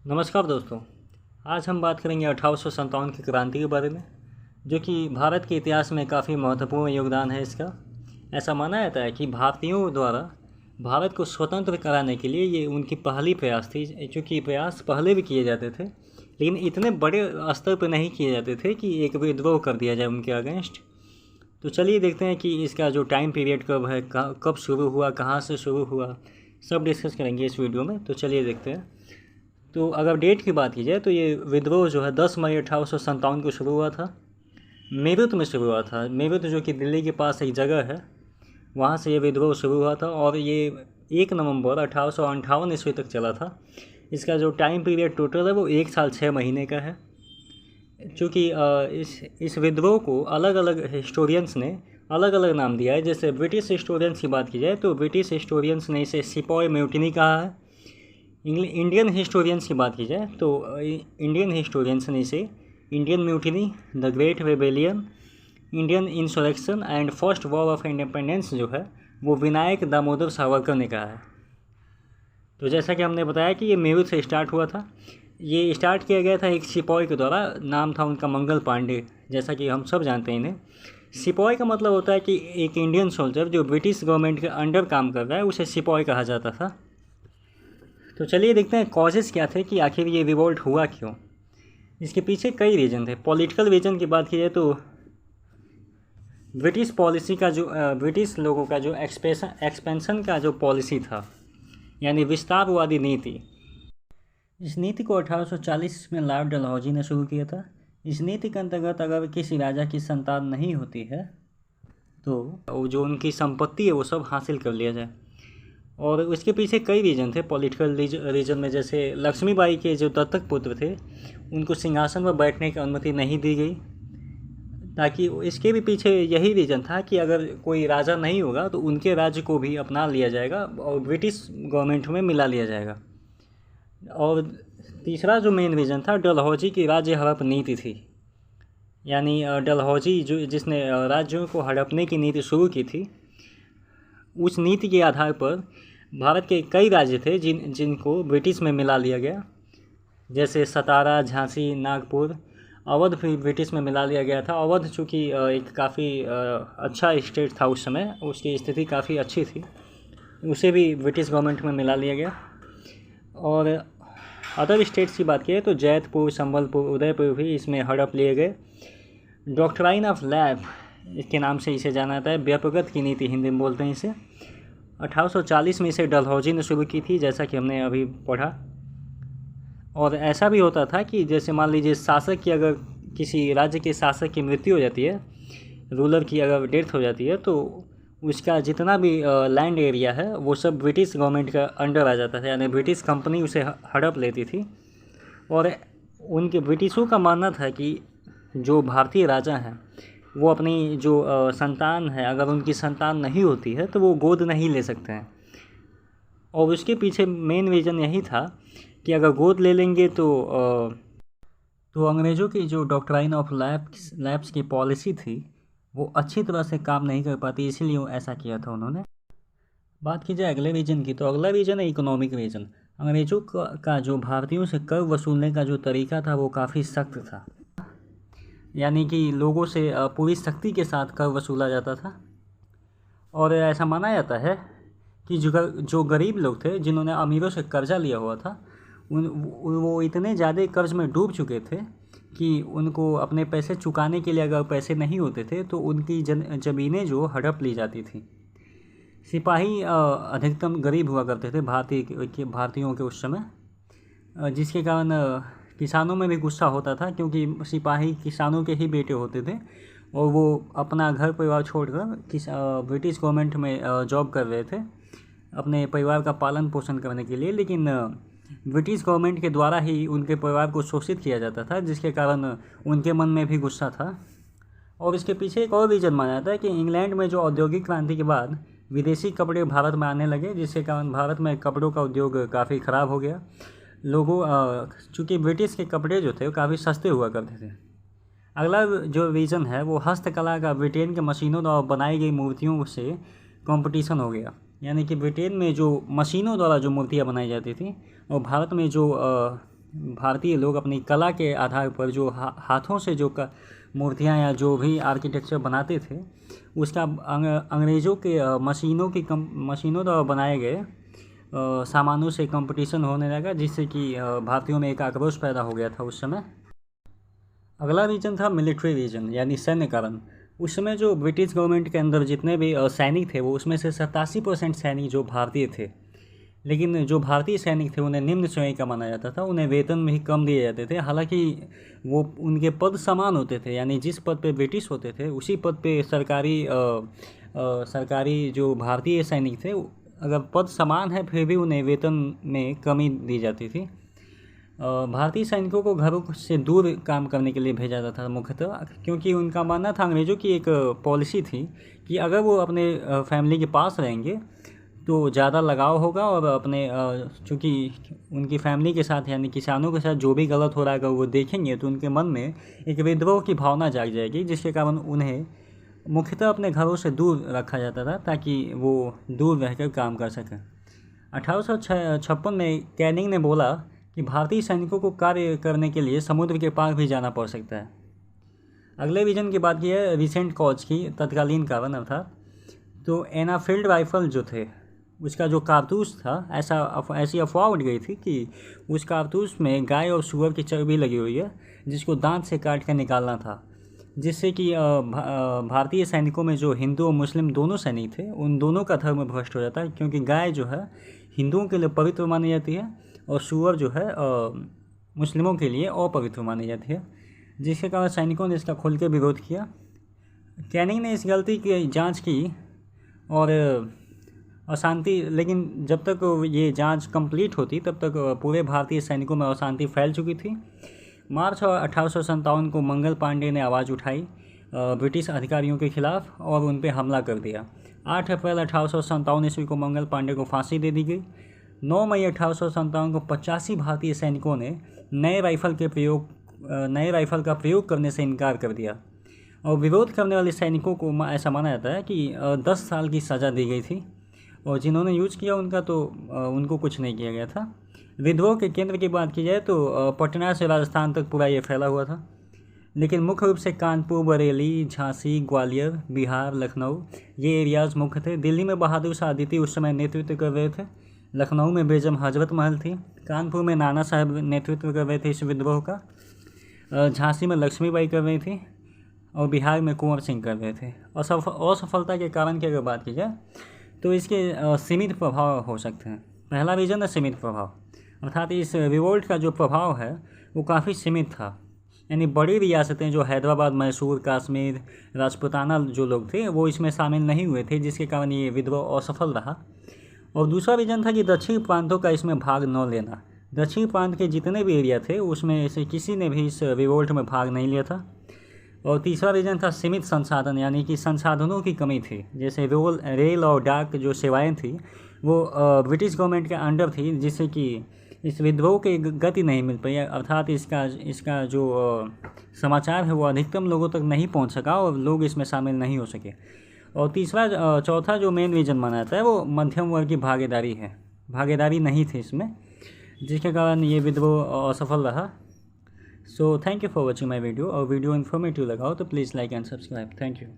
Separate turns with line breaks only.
नमस्कार दोस्तों। आज हम बात करेंगे 1857 की क्रांति के बारे में, जो कि भारत के इतिहास में काफ़ी महत्वपूर्ण योगदान है इसका। ऐसा माना जाता है कि भारतीयों द्वारा भारत को स्वतंत्र कराने के लिए ये उनकी पहली प्रयास थी। चूँकि प्रयास पहले भी किए जाते थे, लेकिन इतने बड़े स्तर पर नहीं किए जाते थे कि एक विद्रोह कर दिया जाए उनके अगेंस्ट। तो चलिए देखते हैं कि इसका जो टाइम पीरियड कब है, कब शुरू हुआ, कहाँ से शुरू हुआ, सब डिस्कस करेंगे इस वीडियो में। तो चलिए देखते हैं। तो अगर डेट की बात की जाए तो ये विद्रोह जो है 10 मई 1857 को शुरू हुआ था। मेरठ में शुरू हुआ था। मेरठ जो कि दिल्ली के पास एक जगह है, वहाँ से ये विद्रोह शुरू हुआ था और ये 1 नवंबर 1858 ईस्वी तक चला था। इसका जो टाइम पीरियड टोटल है वो 1 साल 6 महीने का है। चूँकि इस विद्रोह को अलग अलग हिस्टोरियंस ने अलग अलग नाम दिया है। जैसे ब्रिटिश हिस्टोरियंस की बात की जाए तो ब्रिटिश हिस्टोरियंस ने इसे सिपॉय म्यूटिनी कहा है। इंडियन हिस्टोरियंस की बात की जाए तो इंडियन हिस्टोरियंस ने इसे Indian mutiny, the great rebellion, Indian insurrection and first war of independence जो है वो विनायक दामोदर सावरकर ने कहा है। तो जैसा कि हमने बताया कि ये मेरठ से स्टार्ट हुआ था। ये स्टार्ट किया गया था एक सिपॉय के द्वारा। नाम था उनका मंगल पांडे। जैसा कि हम सब जानते हैं इन्हें। सिपॉय का मतलब होता है कि एक इंडियन सोल्जर जो ब्रिटिश गवर्नमेंट के अंडर काम कर रहा है, उसे सिपॉय कहा जाता था। तो चलिए देखते हैं कॉजेज़ क्या थे कि आखिर ये रिवोल्ट हुआ क्यों। इसके पीछे कई रीज़न थे। पॉलिटिकल रीजन की बात की जाए तो ब्रिटिश पॉलिसी का जो ब्रिटिश लोगों का जो एक्सपेंशन का जो पॉलिसी था, यानी विस्तारवादी नीति, इस नीति को 1840 में लॉर्ड डलहौजी ने शुरू किया था। इस नीति के अंतर्गत अगर किसी राजा की संतान नहीं होती है तो जो उनकी संपत्ति है वो सब हासिल कर लिया जाए। और उसके पीछे कई रीजन थे पॉलिटिकल रीजन में। जैसे लक्ष्मीबाई के जो दत्तक पुत्र थे उनको सिंहासन पर बैठने की अनुमति नहीं दी गई, ताकि इसके भी पीछे यही रीज़न था कि अगर कोई राजा नहीं होगा तो उनके राज्य को भी अपना लिया जाएगा और ब्रिटिश गवर्नमेंट में मिला लिया जाएगा। और तीसरा जो मेन रीज़न था, डलहौजी की राज्य हड़प नीति थी। यानी डलहौजी जिसने राज्यों को हड़पने की नीति शुरू की थी, उस नीति के आधार पर भारत के कई राज्य थे जिनको ब्रिटिश में मिला लिया गया। जैसे सतारा, झांसी, नागपुर, अवध भी ब्रिटिश में मिला लिया गया था। अवध चूँकि एक काफ़ी अच्छा स्टेट था उस समय, उसकी स्थिति काफ़ी अच्छी थी, उसे भी ब्रिटिश गवर्नमेंट में मिला लिया गया। और अदर स्टेट्स की बात की तो जैतपुर, संबलपुर, उदयपुर भी इसमें हड़प लिए गए। डॉक्ट्राइन ऑफ लैब इसके नाम से इसे जाना जाता है। व्यापकत की नीति हिंदी में बोलते हैं इसे। 1840 में इसे डलहौजी ने शुरू की थी, जैसा कि हमने अभी पढ़ा। और ऐसा भी होता था कि जैसे मान लीजिए शासक की, अगर किसी राज्य के शासक की मृत्यु हो जाती है, रूलर की अगर डेथ हो जाती है, तो उसका जितना भी लैंड एरिया है वो सब ब्रिटिश गवर्नमेंट का अंडर आ जाता था। यानी ब्रिटिश कंपनी उसे हड़प लेती थी। और उनके ब्रिटिशों का मानना था कि जो भारतीय राजा हैं वो अपनी जो संतान है, अगर उनकी संतान नहीं होती है तो वो गोद नहीं ले सकते हैं। और उसके पीछे मेन रीज़न यही था कि अगर गोद ले लेंगे तो अंग्रेज़ों की जो डॉक्ट्राइन ऑफ लैप्स की पॉलिसी थी वो अच्छी तरह से काम नहीं कर पाती, इसीलिए ऐसा किया था उन्होंने। बात की जाए अगले रीजन की, तो अगला रीजन है इकोनॉमिक रीजन। अंग्रेज़ों का जो भारतीयों से कर वसूलने का जो तरीका था वो काफ़ी सख्त था। यानी कि लोगों से पूरी सख्ती के साथ कर वसूला जाता था। और ऐसा माना जाता है कि जो गरीब लोग थे जिन्होंने अमीरों से कर्जा लिया हुआ था, वो इतने ज़्यादा कर्ज में डूब चुके थे कि उनको अपने पैसे चुकाने के लिए अगर पैसे नहीं होते थे तो उनकी ज़मीनें जो हड़प ली जाती थी। सिपाही अधिकतम गरीब हुआ करते थे भारतीयों के उस समय, जिसके कारण किसानों में भी गुस्सा होता था, क्योंकि सिपाही किसानों के ही बेटे होते थे और वो अपना घर परिवार छोड़कर ब्रिटिश गवर्नमेंट में जॉब कर रहे थे अपने परिवार का पालन पोषण करने के लिए। लेकिन ब्रिटिश गवर्नमेंट के द्वारा ही उनके परिवार को शोषित किया जाता था, जिसके कारण उनके मन में भी गुस्सा था। और इसके पीछे एक और रीज़न माना जाता है कि इंग्लैंड में जो औद्योगिक क्रांति के बाद विदेशी कपड़े भारत में आने लगे, जिसके कारण भारत में कपड़ों का उद्योग काफ़ी ख़राब हो गया। लोगों चूँकि ब्रिटिश के कपड़े जो थे वो काफ़ी सस्ते हुआ करते थे। अगला जो रीज़न है वो हस्तकला का ब्रिटेन के मशीनों द्वारा बनाई गई मूर्तियों से कंपटीशन हो गया। यानी कि ब्रिटेन में जो मशीनों द्वारा जो मूर्तियाँ बनाई जाती थी और भारत में जो भारतीय लोग अपनी कला के आधार पर जो हाथों से जो मूर्तियाँ या जो भी आर्किटेक्चर बनाते थे उसका अंग्रेज़ों के मशीनों द्वारा बनाए गए सामानों से कंपटीशन होने लगा, जिससे कि भारतीयों में एक आक्रोश पैदा हो गया था उस समय। अगला रीजन था मिलिट्री रीजन यानी सैन्यकरण। उस समय जो ब्रिटिश गवर्नमेंट के अंदर जितने भी सैनिक थे वो उसमें से 87% सैनिक जो भारतीय थे, लेकिन जो भारतीय सैनिक थे उन्हें निम्न श्रेणी का माना जाता था, उन्हें वेतन भी कम दिए जाते थे। हालांकि वो उनके पद समान होते थे, यानी जिस पद पे ब्रिटिश होते थे उसी पद पे सरकारी जो भारतीय सैनिक थे, अगर पद समान है फिर भी उन्हें वेतन में कमी दी जाती थी। भारतीय सैनिकों को घरों से दूर काम करने के लिए भेजा जाता था मुख्यतः, क्योंकि उनका मानना था, अंग्रेज़ों की एक पॉलिसी थी कि अगर वो अपने फैमिली के पास रहेंगे तो ज़्यादा लगाव होगा और अपने चूँकि उनकी फैमिली के साथ यानी किसानों के साथ जो भी गलत हो रहा है अगर वो देखेंगे तो उनके मन में एक विद्रोह की भावना जाग जाएगी, जिसके कारण उन्हें मुख्यतः अपने घरों से दूर रखा जाता था ताकि वो दूर रहकर काम कर सकें। 1856 में कैनिंग ने बोला कि भारतीय सैनिकों को कार्य करने के लिए समुद्र के पार भी जाना पड़ सकता है। अगले विजन की बात की है रिसेंट कॉज की, तत्कालीन कारण अर्थात तो एनाफील्ड राइफल जो थे उसका जो कारतूस था, ऐसी अफवाह उड़ गई थी कि उस कारतूस में गाय और सूअर की चर्बी लगी हुई है जिसको दांत से काट कर निकालना था, जिससे कि भारतीय सैनिकों में जो हिंदू और मुस्लिम दोनों सैनिक थे उन दोनों का धर्म भ्रष्ट हो जाता है, क्योंकि गाय जो है हिंदुओं के लिए पवित्र मानी जाती है और सूअर जो है मुस्लिमों के लिए अपवित्र मानी जाती है, जिसके कारण सैनिकों ने इसका खुल के विरोध किया। कैनिंग ने इस गलती की जांच की और अशांति, लेकिन जब तक ये जांच कंप्लीट होती तब तक पूरे भारतीय सैनिकों में अशांति फैल चुकी थी। मार्च 1857 को मंगल पांडे ने आवाज़ उठाई ब्रिटिश अधिकारियों के खिलाफ और उन पर हमला कर दिया। 8 अप्रैल 1857 ईस्वी को मंगल पांडे को फांसी दे दी गई। 9 मई 1857 को 85 भारतीय सैनिकों ने नए राइफल का प्रयोग करने से इनकार कर दिया और विरोध करने वाले सैनिकों को ऐसा माना जाता है कि 10 साल की सज़ा दी गई थी और जिन्होंने यूज़ किया उनको कुछ नहीं किया गया था। विद्रोह के केंद्र की बात की जाए तो पटना से राजस्थान तक पूरा ये फैला हुआ था, लेकिन मुख्य रूप से कानपुर, बरेली, झांसी, ग्वालियर, बिहार, लखनऊ ये एरियाज़ मुख्य थे। दिल्ली में बहादुर शाह अदिति उस समय नेतृत्व कर रहे थे, लखनऊ में बेगम हजरत महल थी, कानपुर में नाना साहब नेतृत्व कर रहे थे इस विद्रोह का, झांसी में लक्ष्मीबाई कर रही थी और बिहार में कुंवर सिंह कर रहे थे। असफलता के कारण की अगर बात की जाए तो इसके सीमित प्रभाव हो सकते हैं। पहला रीजन है सीमित प्रभाव, अर्थात इस रिवोल्ट का जो प्रभाव है वो काफ़ी सीमित था, यानी बड़ी रियासतें जो हैदराबाद, मैसूर, कश्मीर, राजपूताना जो लोग थे वो इसमें शामिल नहीं हुए थे, जिसके कारण ये विद्रोह असफल रहा। और दूसरा रीजन था कि दक्षिणी प्रांतों का इसमें भाग न लेना। दक्षिणी प्रांत के जितने भी एरिया थे उसमें से किसी ने भी इस रिवोल्ट में भाग नहीं लिया था। और तीसरा रीजन था सीमित संसाधन, यानी कि संसाधनों की कमी थी, जैसे रेल और डाक जो सेवाएं थी वो ब्रिटिश गवर्नमेंट के अंडर थी, जिससे कि इस विद्रोह की गति नहीं मिल पाई, अर्थात इसका जो समाचार है वो अधिकतम लोगों तक नहीं पहुंच सका और लोग इसमें शामिल नहीं हो सके। और चौथा जो मेन रीजन माना जाता है वो मध्यम वर्ग की भागीदारी नहीं थी इसमें, जिसके कारण ये विद्रोह असफल रहा। So thank you for watching my video, और वीडियो इन्फॉर्मेटिव लगा हो तो please like and subscribe. Thank you.